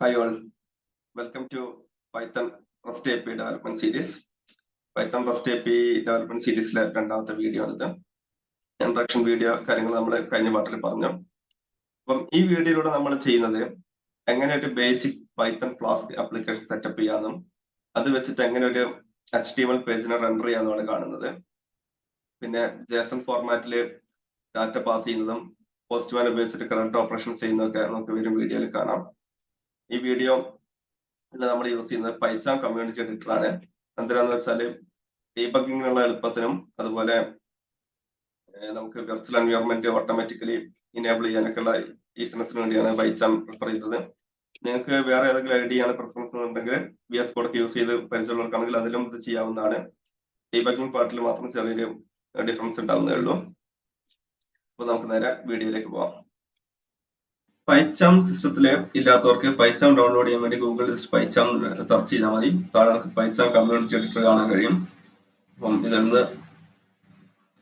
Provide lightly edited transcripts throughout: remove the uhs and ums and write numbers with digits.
Hi all, welcome to Python REST API development series. Python REST API development series-ലെ രണ്ടാമത്തെ video ആണിത്. Introduction video കാര്യങ്ങൾ നമ്മൾ കഴിഞ്ഞ പാട്ടിൽ പറഞ്ഞു. അപ്പം ഈ വീഡിയോയിലൂടെ നമ്മൾ ചെയ്യുന്നത് എങ്ങനെ ഒരു basic Python flask application setup ചെയ്യാമെന്നും അത് വെച്ചിട്ട് എങ്ങനെ ഒരു HTML പേജിനെ റെൻഡർ ചെയ്യാമെന്നാണ് കാണുന്നത്. പിന്നെ JSON ഫോർമാറ്റിൽ ഡാറ്റ പാസ് ചെയ്യുന്നതും പോസ്റ്റ്മാൻ ഉപയോഗിച്ചിട്ട് കറണ്ട് ഓപ്പറേഷൻ ചെയ്യുന്നതൊക്കെ നമുക്ക് വരും വീഡിയോയിൽ കാണാം. ഈ വീഡിയോ നമ്മൾ യൂസ് ചെയ്യുന്നത് പൈത്തൺ കമ്മ്യൂണിറ്റി എഡിറ്റർ ആണ്. എന്തിനാന്ന് വെച്ചാൽ ഡീബഗിങ്ങിനുള്ള എളുപ്പത്തിനും അതുപോലെ നമുക്ക് വെർച്വൽ എൻവയോൺമെന്റ് ഓട്ടോമാറ്റിക്കലി ഇനേബിൾ ചെയ്യാനൊക്കെ ഉള്ള ഈസിനെസ്സിന് വേണ്ടിയാണ് പൈത്തൺ പ്രിഫർ ചെയ്തത്. നിങ്ങൾക്ക് വേറെ ഏതെങ്കിലും ഐഡിയ പ്രിഫറൻസ് ഉണ്ടെങ്കിൽ VS Code യൂസ് ചെയ്ത് പരിചയമുള്ളവർക്കാണെങ്കിൽ അതിലും ഇത് ചെയ്യാവുന്നതാണ്. ഡീബഗിങ് പാർട്ടിൽ മാത്രം ചെറിയൊരു ഡിഫറൻസ് ഉണ്ടാവുന്നേ ഉള്ളൂ. അപ്പൊ നമുക്ക് നേരെ വീഡിയോയിലേക്ക് പോവാം. പൈത്തൺ സിസ്റ്റത്തിൽ ഇല്ലാത്തവർക്ക് പൈത്തൺ ഡൗൺലോഡ് ചെയ്യാൻ വേണ്ടി ഗൂഗിളിൽ പൈത്തൺ സെർച്ച് ചെയ്താൽ മതി. താഴെ നമുക്ക് പൈത്തൺ കമ്മ്യൂണിറ്റി എഡിറ്റർ കാണാൻ കഴിയും. അപ്പം ഇതിൽ നിന്ന്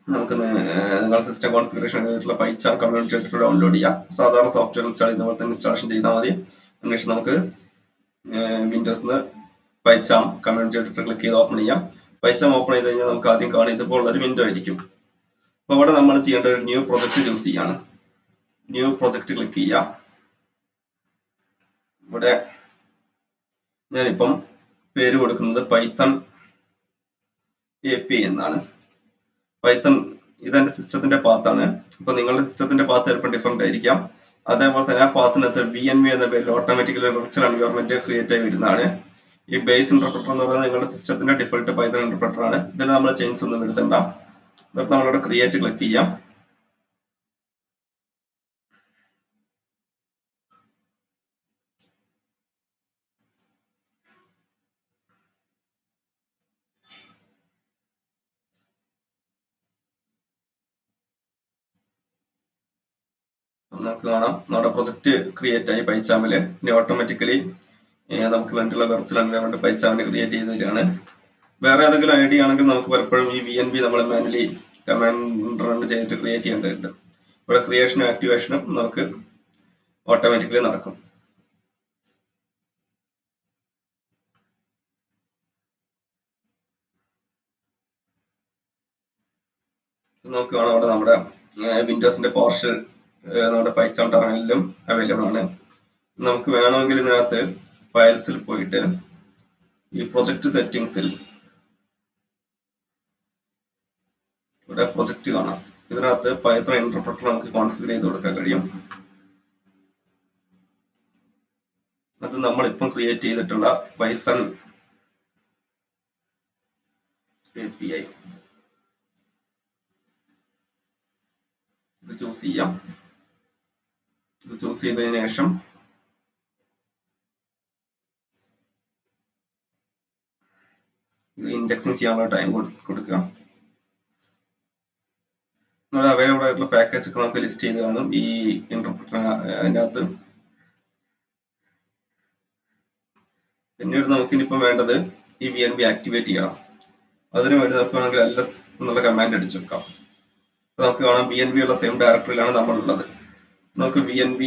നമുക്ക് നിങ്ങളുടെ സിസ്റ്റം കോൺഫിഗറേഷൻ ആയിട്ടുള്ള പൈത്തൺ കമ്മ്യൂണിറ്റി എഡിറ്റർ ഡൗൺലോഡ് ചെയ്യാം. സാധാരണ സോഫ്റ്റ്വെയർ ഇൻസ്റ്റാൾ ചെയ്യുന്ന പോലെ തന്നെ ഇൻസ്റ്റാളേഷൻ ചെയ്താൽ മതി. അതിനുശേഷം നമുക്ക് വിൻഡോസിൽ പൈത്തൺ കമ്മ്യൂണിറ്റി എഡിറ്റർ ക്ലിക്ക് ചെയ്ത് ഓപ്പൺ ചെയ്യാം. പൈത്തൺ ഓപ്പൺ ചെയ്ത് കഴിഞ്ഞാൽ നമുക്ക് ആദ്യം കാണും ഇതുപോലുള്ള ഒരു വിൻഡോ ആയിരിക്കും. അപ്പോൾ ഇവിടെ നമ്മൾ ചെയ്യേണ്ട ഒരു ന്യൂ പ്രൊജക്ട് ചൂസ് ചെയ്യാണ്. ന്യൂ പ്രൊജക്ട് ക്ലിക്ക് ചെയ്യാം. ഇവിടെ ഞാനിപ്പം പേര് കൊടുക്കുന്നത് പൈത്തൺ API എന്നാണ്. പൈത്തൺ ഇതെന്റെ സിസ്റ്റത്തിന്റെ പാത്താണ്. അപ്പൊ നിങ്ങളുടെ സിസ്റ്റത്തിന്റെ പാത്ത് ചിലപ്പോൾ ഡിഫറെന്റ് ആയിരിക്കാം. അതേപോലെ തന്നെ ആ പാത്തിനകത്ത് VNV എന്ന പേരിൽ ഓട്ടോമാറ്റിക്കലി വെർച്വൽ എൻവയോൺമെന്റ് ക്രിയേറ്റ് ആയി വരുന്നതാണ്. ഈ ബേസ് ഇന്റർപ്രറ്റർ എന്ന് പറയുന്നത് നിങ്ങളുടെ സിസ്റ്റത്തിന്റെ ഡിഫോൾട്ട് പൈത്തൺ ഇന്റർപ്രറ്റർ ആണ്. ഇതിൽ നമ്മൾ ചേഞ്ച് ഒന്നും വരുത്തണ്ട. എന്നിട്ട് നമ്മളിവിടെ ക്രിയേറ്റ് ക്ലിക്ക് ചെയ്യാം. നമുക്ക് കാണാം നമ്മുടെ പ്രൊജക്ട് ക്രിയേറ്റ് ആയി പൈത്തണില്. ഇനി ഓട്ടോമാറ്റിക്കലി നമുക്ക് വേണ്ടിയുള്ള വെർച്വൽ എൻവയോൺമെന്റ് പൈത്തണിൽ ക്രിയേറ്റ് ചെയ്ത് തരികയാണ്. വേറെ ഏതെങ്കിലും ഐഡിയ ആണെങ്കിൽ നമുക്ക് പലപ്പോഴും ഈ VNV നമ്മൾ മാനുവലി കമാൻഡ് റൺ ചെയ്തിട്ട് ക്രിയേറ്റ് ചെയ്യേണ്ടതുണ്ട്. ഇവിടെ ക്രിയേഷനും ആക്ടിവേഷനും നമുക്ക് ഓട്ടോമാറ്റിക്കലി നടക്കും. നമുക്ക് കാണാം അവിടെ നമ്മുടെ വിൻഡോസിന്റെ പോർഷൻ നമ്മുടെ പൈത്തൺ ടെർമിനലിലും അവൈലബിൾ ആണ്. നമുക്ക് വേണമെങ്കിൽ ഇതിനകത്ത് ഫയൽസിൽ പോയിട്ട് ഈ പ്രൊജക്ട് സെറ്റിംഗ്സിൽ ഇവിടെ പ്രൊജക്ട് കാണാം. ഇതിനകത്ത് പൈത്തൺ ഇന്റർപ്രറ്റർ നമുക്ക് കോൺഫിഗർ ചെയ്ത് കൊടുക്കാൻ കഴിയും. അത് നമ്മളിപ്പം ക്രിയേറ്റ് ചെയ്തിട്ടുള്ള പൈത്തൺ API ഇത് ചൂസ് ചെയ്യാം. ഇത് ചൂസ് ചെയ്തതിനു ശേഷം ഇത് ഇൻഡെക്സിങ് ചെയ്യാനുള്ള ടൈം കൊടുക്കുക. നമ്മുടെ അവൈലബിൾ ആയിട്ടുള്ള പാക്കേജ് ഒക്കെ നമുക്ക് ലിസ്റ്റ് ചെയ്ത് കാണും ഈ ഇന്റർപ്രറ്ററിനകത്ത്. പിന്നീട് നമുക്കിനിപ്പം വേണ്ടത് ഈ VNV ആക്ടിവേറ്റ് ചെയ്യണം. അതിനു വേണ്ടി നമുക്ക് വേണമെങ്കിൽ LS എന്നുള്ള കമാൻഡ് അടിച്ചു വെക്കാം. നമുക്ക് കാണാം VNV ഉള്ള സെയിം ഡയറക്ടറിയിലാണ് നമ്മളുള്ളത്. നമുക്ക് VNV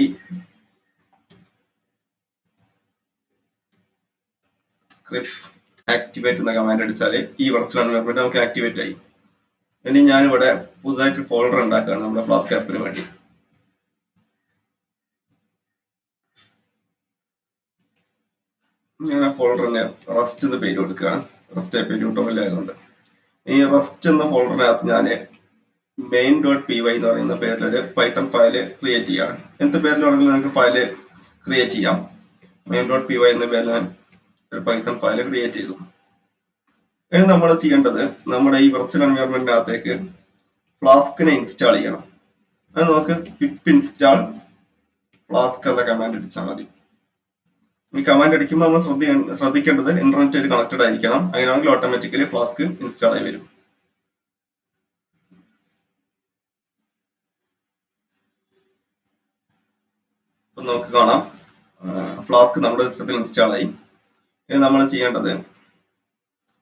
സ്ക്രിപ്റ്റ് ആക്ടിവേറ്റ് എന്ന കമാൻഡ് അടിച്ചാൽ ഈ വെർച്വൽ എൻവയോൺമെന്റ് നമുക്ക് ആക്ടിവേറ്റ് ആയി. ഇനി ഞാനിവിടെ പുതുതായിട്ട് ഫോൾഡർ ഉണ്ടാക്കുകയാണ് നമ്മുടെ ഫ്ലാസ്ക് ആപ്പിന് വേണ്ടി. ഞാൻ ആ ഫോൾഡറിന് റസ്റ്റ് എന്ന പേര് കൊടുക്കുകയാണ്. റസ്റ്റ് API ട്യൂട്ടോറിയൽ ആയതുകൊണ്ട് ഈ റസ്റ്റ് എന്ന ഫോൾഡറിനകത്ത് ഞാൻ main.py എന്ന് പറയുന്ന പേരിലൊരു പൈത്തൺ ഫയൽ ക്രിയേറ്റ് ചെയ്യാണ്. എന്ത് പേരിലാണെങ്കിലും നിങ്ങൾക്ക് ഫയൽ ക്രിയേറ്റ് ചെയ്യാം. main.py എന്ന പേരിൽ ഒരു പൈത്തൺ ഫയൽ ക്രിയേറ്റ് ചെയ്തു. ഇനി നമ്മൾ ചെയ്യേണ്ടത് നമ്മുടെ ഈ വെർച്വൽ എൻവയോൺമെന്റിനകത്തേക്ക് ഫ്ലാസ്കിനെ ഇൻസ്റ്റാൾ ചെയ്യണം. അത് നമുക്ക് pip install ഫ്ലാസ്ക് എന്ന കമാൻഡ് അടിച്ചാൽ മതി. ഈ കമാൻഡ് അടിക്കുമ്പോൾ നമ്മൾ ശ്രദ്ധിക്കേണ്ടത് ഇന്റർനെറ്റ് കണക്റ്റഡ് ആയിരിക്കണം. അങ്ങനെയാണെങ്കിൽ ഓട്ടോമാറ്റിക്കലി ഫ്ലാസ്ക് ഇൻസ്റ്റാൾ ആയി വരും. നമുക്ക് കാണാം ഫ്ലാസ്ക് നമ്മുടെ സിസ്റ്റത്തിൽ ഇൻസ്റ്റാൾ ആയി. ഇനി നമ്മൾ ചെയ്യേണ്ടത്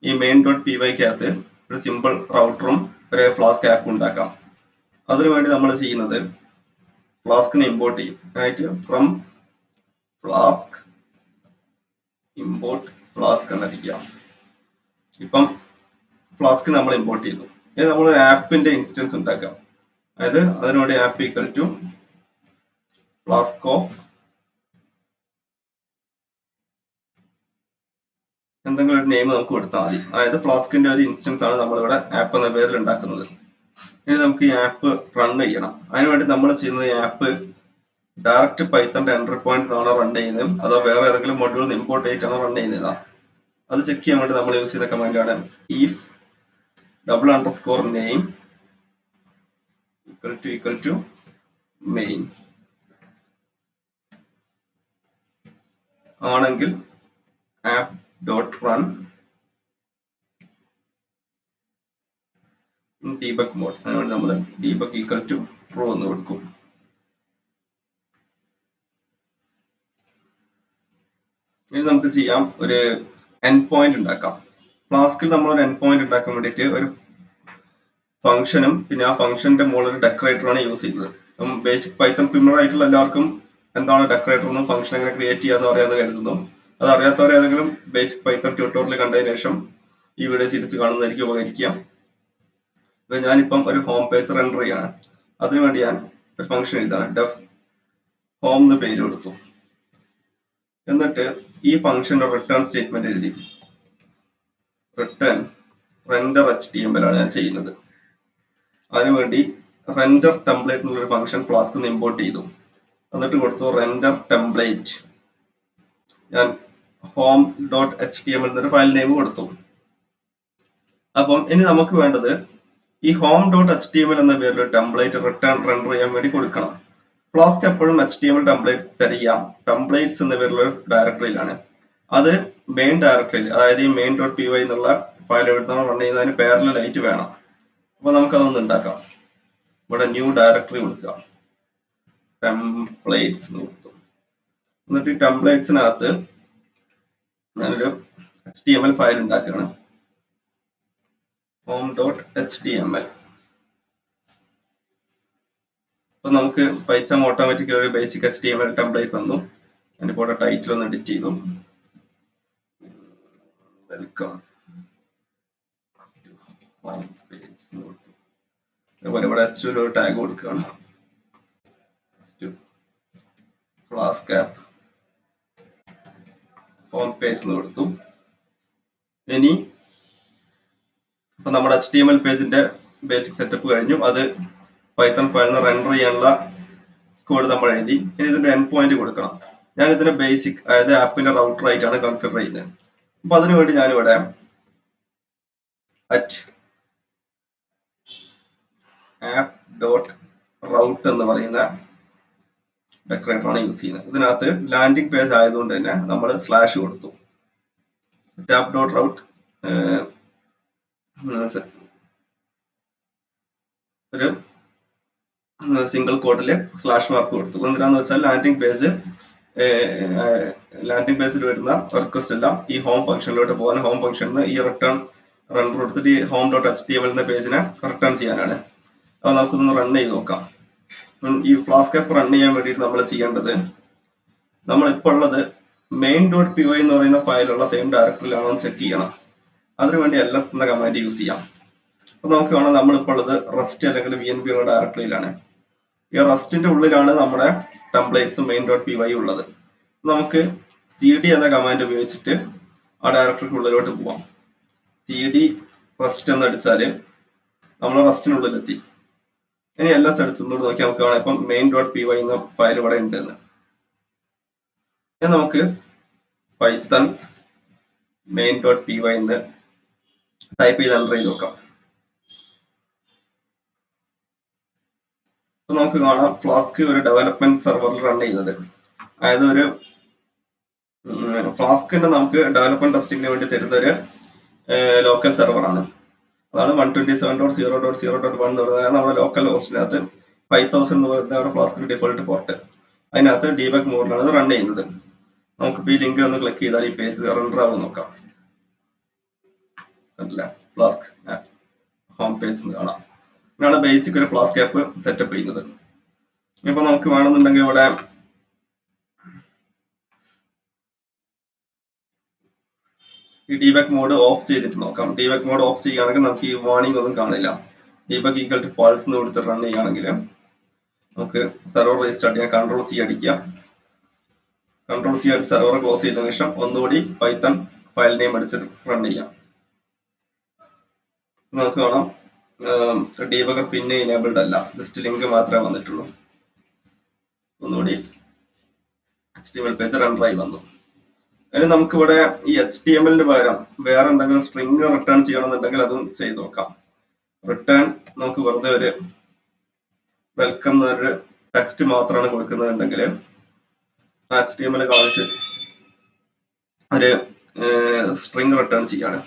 ഈ main.py-ക്കകത്ത് ഒരു സിമ്പിൾ റൗട്ടറും ഒരു ഫ്ലാസ്ക് ആപ്പ് ഉണ്ടാക്കാം. അതിനുവേണ്ടി നമ്മൾ ചെയ്യുന്നത് ഫ്ലാസ്കിനെ ഇമ്പോർട്ട് ചെയ്യും. ഫ്രം ഫ്ലാസ്ക് ഇമ്പോർട്ട് ഫ്ലാസ്ക് എന്നടിക്കാം. ഇപ്പം ഫ്ലാസ്ക് നമ്മൾ ഇമ്പോർട്ട് ചെയ്തു. ഇനി നമ്മൾ ഒരു ആപ്പിന്റെ ഇൻസ്റ്റൻസ് ഉണ്ടാക്കാം. അതായത് അതിനോട് app equal to flask of എന്തെങ്കിലും ഒരു നെയിം നമുക്ക് കൊടുത്താൽ മതി. അതായത് ഫ്ലാസ്കിന്റെ ഒരു ഇൻസ്റ്റൻസ് ആണ് നമ്മളിവിടെ ആപ്പ് എന്ന പേരിൽ ഉണ്ടാക്കുന്നത്. ഇനി നമുക്ക് ഈ ആപ്പ് റൺ ചെയ്യണം. അതിനുവേണ്ടി നമ്മൾ ചെയ്യുന്നത് ഈ ആപ്പ് ഡയറക്റ്റ് പൈത്തന്റെ എൻട്രി പോയിന്റ് ആണോ റൺ ചെയ്യുന്നത്, അതോ വേറെ ഏതെങ്കിലും മൊഡ്യൂൾ ഇമ്പോർട്ട് ചെയ്തിട്ടാണോ റൺ ചെയ്യുന്നത്, അത് ചെക്ക് ചെയ്യാൻ വേണ്ടി നമ്മൾ യൂസ് ചെയ്യുന്ന കമാൻഡാണ് if _name equal to main ആണെങ്കിൽ app.run debug mode. അതിനുവേണ്ടി നമ്മൾ debug equal to true എന്ന് കൊടുക്കും. ഇനി നമുക്ക് ചെയ്യാം, ഒരു എൻഡ് പോയിന്റ് ഉണ്ടാക്കാം. ഫ്ലാസ്കിൽ നമ്മൾ ഒരു എൻഡ് പോയിന്റ് ഉണ്ടാക്കാൻ വേണ്ടിയിട്ട് ഒരു ഫംഗ്ഷനും പിന്നെ ആ ഫംഗ്ഷന്റെ മുകളിൽ ഒരു ഡെക്കറേറ്ററാണ് യൂസ് ചെയ്യുന്നത്. ബേസിക് പൈത്തൺ ഫിമിലർ ആയിട്ടുള്ള എല്ലാവർക്കും എന്താണ് ഡെക്കറേറ്റർ എന്നും ഫംഗ്ഷൻ എങ്ങനെ ക്രിയേറ്റ് ചെയ്യാന്ന് അറിയാതെ കരുതുന്നു. അത് അറിയാത്തവരെ ഏതെങ്കിലും ബേസിക് പൈത്തൺ ട്യൂട്ടോറിയൽ കണ്ടതിന് ശേഷം ഈ വീഡിയോ സീരീസ് കാണുന്നതായിരിക്കും ഉപകരിക്കാം. ഞാനിപ്പം ഒരു ഹോം പേജ് റെൻഡർ ചെയ്യാണ്. അതിനുവേണ്ടി ഞാൻ ഒരു ഫംഗ്ഷൻ എഴുതാണ്, ഡെഫ് ഹോം എന്ന് പേര് കൊടുത്തു. എന്നിട്ട് ഈ ഫംഗ്ഷന്റെ റിട്ടേൺ സ്റ്റേറ്റ്മെന്റ് എഴുതി, റിട്ടേൺ റെൻഡർ HTML ആണ് ഞാൻ ചെയ്യുന്നത്. അതിനുവേണ്ടി റെൻഡർ ടെംപ്ലേറ്റ് എന്നുള്ളൊരു ഫംഗ്ഷൻ ഫ്ലാസ്ക് നിന്ന് ഇമ്പോർട്ട് ചെയ്തു. എന്നിട്ട് കൊടുത്തു റെൻഡർ ടെംപ്ലേറ്റ്, ഞാൻ home.html എന്നൊരു ഫയൽ നെയിം കൊടുത്തു. അപ്പം ഇനി നമുക്ക് വേണ്ടത് ഈ home.html എന്ന പേരിൽ ടെംപ്ലേറ്റ് റിട്ടേൺ റെൻഡർ ചെയ്യാൻ വേണ്ടി കൊടുക്കണം. ഫ്ലാസ്ക് എപ്പോഴും HTML ടെംപ്ലേറ്റ് തരിക ടെംപ്ലേറ്റ്സ് എന്ന പേരിലുള്ള ഡയറക്ടറിയിലാണ്. അത് മെയിൻ ഡയറക്ടറിയിൽ, അതായത് ഈ main.py എന്നുള്ള ഫയൽ എഴുതാൻ റൺ ചെയ്യുന്നതിന് പാരലൽ വേണം. അപ്പൊ നമുക്കതൊന്ന് ഉണ്ടാക്കാം. ഇവിടെ ന്യൂ ഡയറക്ടറി കൊടുക്കുക, ടെംപ്ലേറ്റ്സ് എന്ന് കൊടുത്തു. എന്നിട്ട് ഈ ടെംപ്ലേറ്റ്സിനകത്ത് ഞാനൊരു HTML ഫയൽ ഉണ്ടാക്കുകയാണ്, home.html. അപ്പൊ നമുക്ക് പൈത്തൺ ഓട്ടോമാറ്റിക്കലി ഒരു ബേസിക് HTML ടെംപ്ലേറ്റ് തന്നു. ഞാനിപ്പോൾ ടൈറ്റിൽ ഒന്ന് എഡിറ്റ് ചെയ്തു, വെൽക്കം ഹോം പേജ് എന്ന് കൊടുത്തു. അതുപോലെ ഇവിടെ H1 ഒരു ടാഗ് കൊടുക്കുകയാണ്, ഫ്ലാസ്ക് ആപ്പ് ഹോം പേജ് എന്ന് കൊടുത്തു. ഇനി ഇപ്പൊ നമ്മുടെ HTML പേജിന്റെ ബേസിക് സെറ്റപ്പ് കഴിഞ്ഞു. അത് പൈത്തൺ ഫയലിന് റെൻഡർ ചെയ്യാനുള്ള കോഡ് നമ്മൾ എഴുതി. ഇനി ഇതിന്റെ എൻഡ് പോയിന്റ് കൊടുക്കണം. ഞാൻ ഇതിന്റെ ബേസിക്, അതായത് ആപ്പിന്റെ റൗട്ടർ ആയിട്ടാണ് കൺസിഡർ ചെയ്യുന്നത്. അപ്പൊ അതിനുവേണ്ടി ഞാനിവിടെ app.route എന്ന് പറയുന്ന ഡെക്കറേറ്റർ ആണ് യൂസ് ചെയ്യുന്നത്. ഇതിനകത്ത് ലാൻഡിംഗ് പേജ് ആയതുകൊണ്ട് തന്നെ നമ്മൾ സ്ലാഷ് കൊടുത്തു. app.route ഒരു സിംഗിൾ കോട്ടില് സ്ലാഷ് മാർക്ക് കൊടുത്തു. എന്തിനാന്ന് വെച്ചാൽ ലാൻഡിംഗ് പേജിൽ വരുന്ന റിക്വസ്റ്റ് എല്ലാം ഈ ഹോം ഫംഗ്ഷനിലോട്ട് പോകാൻ, ഹോം ഫംഗ്ഷനിൽ ഈ റിട്ടേൺ റെൻഡർ കൊടുത്തിട്ട് ഈ home.html എന്ന പേജിനെ റിട്ടേൺ ചെയ്യാനാണ്. അപ്പൊ നമുക്കൊന്ന് റൺ ചെയ്ത് നോക്കാം. ഈ ഫ്ലാസ്ക് ആപ്പ് റൺ ചെയ്യാൻ വേണ്ടിയിട്ട് നമ്മൾ ചെയ്യേണ്ടത്, നമ്മളിപ്പോൾ ഉള്ളത് main.py എന്ന് പറയുന്ന ഫയലുള്ള സെയിം ഡയറക്ടറിയിലാണോ ചെക്ക് ചെയ്യണം. അതിനുവേണ്ടി ls എന്ന കമാൻഡ് യൂസ് ചെയ്യാം. അപ്പൊ നമുക്ക് കാണാം നമ്മളിപ്പോൾ ഉള്ളത് റസ്റ്റ് അല്ലെങ്കിൽ VNP എന്ന ഡയറക്ടറിയിലാണ്. ഈ റസ്റ്റിന്റെ ഉള്ളിലാണ് നമ്മുടെ ടെംപ്ലേറ്റ്സും main.py ഉള്ളത്. നമുക്ക് cd എന്ന കമാൻഡ് ഉപയോഗിച്ചിട്ട് ആ ഡയറക്ടറിക്ക് ഉള്ളിലോട്ട് പോവാം. cd റസ്റ്റ് എന്ന് അടിച്ചാല് നമ്മൾ റസ്റ്റിനുള്ളിലെത്തി. ഇനി ls അടിച്ചൊന്നുകൂടി നോക്കി നമുക്ക് കാണാം ഇപ്പം main.py എന്ന ഫയൽ ഇവിടെ ഉണ്ട് എന്ന്. ഇനി നമുക്ക് പൈത്തൺ main.py എന്ന് ടൈപ്പ് ചെയ്ത് എൻ്റർ ചെയ്ത് നോക്കാം. നമുക്ക് കാണാം ഫ്ലാസ്ക് ഒരു ഡെവലപ്മെന്റ് സെർവറിൽ റൺ ചെയ്യുന്നത്. അതായത് ഒരു ഫ്ലാസ്കിന്റെ നമുക്ക് ഡെവലപ്മെന്റ് ടെസ്റ്റിംഗിന് വേണ്ടി തരുന്ന ഒരു ലോക്കൽ സെർവറാണ്. അതാണ് 127.0.0.1 എന്ന് പറയുന്നത് നമ്മുടെ ലോക്കൽ ഹോസ്റ്റിനകത്ത് 5000 എന്ന് പറയുന്നതാണ് ഫ്ലാസ്കിന്റെ ഡിഫോൾട്ട് പോർട്ട്. അതിനകത്ത് ഡീബഗ് മോഡിലാണ് ഇത് റൺ ചെയ്യുന്നത്. നമുക്ക് ഈ ലിങ്ക് ഒന്ന് ക്ലിക്ക് ചെയ്താൽ ഈ പേജ് റെൻഡർ ആവും നോക്കാം. ഫ്ലാസ്ക് ആപ്പ് ഹോം പേജ് കാണാം. ഇതാണ് ബേസിക് ഒരു ഫ്ലാസ്ക് ആപ്പ് സെറ്റപ്പ് ചെയ്യുന്നത്. ഇപ്പൊ നമുക്ക് വേണമെന്നുണ്ടെങ്കിൽ ഇവിടെ ഈ ഡീബഗ് മോഡ് ഓഫ് ചെയ്തിട്ട് നോക്കാം. ഡീബഗ് മോഡ് ഓഫ് ചെയ്യുകയാണെങ്കിൽ നമുക്ക് ഈ വാർണിംഗ് ഒന്നും കാണില്ല. ഡീബഗ് ഈക്വൽ ടു ഫാൾസ് എന്ന് കൊടുത്ത് റൺ ചെയ്യുകയാണെങ്കിൽ നമുക്ക് സെർവർ റീസ്റ്റാർട്ട് ചെയ്യാം. കൺട്രോൾ സി അടിക്കുക. കൺട്രോൾ സി അടിച്ച് സെർവർ ക്ലോസ് ചെയ്തതിനു ശേഷം ഒന്നുകൂടി പൈത്തൺ ഫയൽ നെയിം അടിച്ചിട്ട് റൺ ചെയ്യാം. നമുക്ക് കാണാം ഡീബഗർ പിന്നെ ഇനേബിൾഡ് അല്ല, ജസ്റ്റ് ലിങ്ക് മാത്രമേ വന്നിട്ടുള്ളൂ. ഒന്നുകൂടി HTML പേജ് റണ്ണറായി വന്നു. അതിന് നമുക്കിവിടെ ഈ HTML പകരം വേറെ എന്തെങ്കിലും സ്ട്രിംഗ് റിട്ടേൺ ചെയ്യണമെന്നുണ്ടെങ്കിൽ അതും ചെയ്ത് നോക്കാം. റിട്ടേൺ നമുക്ക് വെറുതെ ഒരു വെൽക്കം എന്നൊരു ടെക്സ്റ്റ് മാത്രമാണ് കൊടുക്കുന്നതെങ്കിൽ HTML കാണിച്ച് ഒരു സ്ട്രിംഗ് റിട്ടേൺ ചെയ്യാണ്.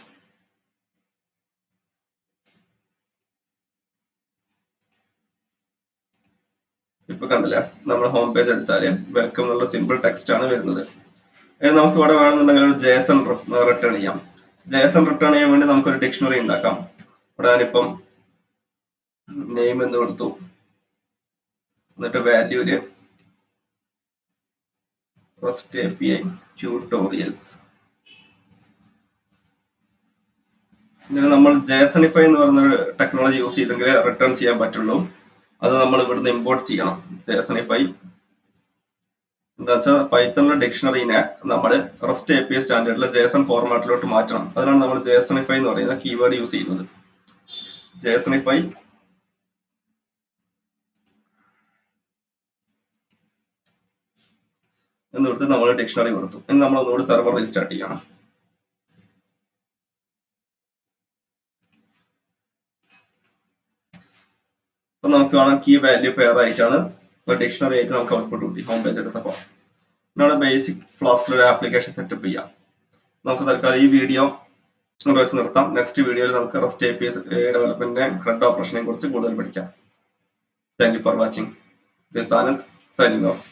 ഇപ്പൊ കണ്ടില്ലേ, നമ്മൾ ഹോം പേജ് അടിച്ചാല് വെൽക്കം എന്നുള്ള സിമ്പിൾ ടെക്സ്റ്റ് ആണ് വരുന്നത്. നമുക്ക് ഇവിടെ വേണമെന്നുണ്ടെങ്കിൽ ഒരു JSON റിട്ടേൺ ചെയ്യാം. JSON റിട്ടേൺ ചെയ്യാൻ വേണ്ടി നമുക്കൊരു ഡിക്ഷണറി ഉണ്ടാക്കാം. ഇവിടെ ഞാനിപ്പം നെയിം എന്ന് കൊടുത്തു, എന്നിട്ട് വാല്യൂല് REST API ട്യൂട്ടോറിയൽസ്. ഇതിന് നമ്മൾ JSONify എന്ന് പറയുന്ന ടെക്നോളജി യൂസ് ചെയ്തെങ്കിൽ റിട്ടേൺ ചെയ്യാൻ പറ്റുള്ളൂ. അത് നമ്മൾ ഇവിടുന്ന് ഇമ്പോർട്ട് ചെയ്യണം. JSONify എന്താ വെച്ചാൽ പൈത്തണിലെ ഡിക്ഷണറിനെ നമ്മൾ REST API സ്റ്റാൻഡേർഡിലെ JSON ഫോർമാറ്റിലോട്ട് മാറ്റണം. അതിനാണ് നമ്മൾ JSONify എന്ന് പറയുന്ന കീവേഡ് യൂസ് ചെയ്യുന്നത്. JSONify എന്ന് കൊടുത്ത് നമ്മൾ ഡിക്ഷണറി കൊടുത്തു. ഇനി നമ്മൾ ഒന്നുകൂടി സെർവർ റീസ്റ്റാർട്ട് ചെയ്യണം. അപ്പൊ നമുക്ക് കാണാം കീ വാല്യൂ പെയർ ആയിട്ടാണ് ഡിക്ഷണറി ആയിട്ട് നമുക്ക് ഔട്ട്പുട്ട് കിട്ടി ഹോം പേജ് എടുത്തപ്പോൾ. നമ്മുടെ ബേസിക് ഫ്ലാസ്കിൽ ഒരു ആപ്ലിക്കേഷൻ സെറ്റപ്പ് ചെയ്യാം. നമുക്ക് തൽക്കാലം ഈ വീഡിയോ വെച്ച് നിർത്താം. നെക്സ്റ്റ് വീഡിയോയിൽ നമുക്ക് REST API ഡെവലപ്മെന്റിന്റെ CRUD ഓപ്പറേഷനെ കുറിച്ച് കൂടുതൽ പഠിക്കാം. Thank you for watching. This Anand signing off.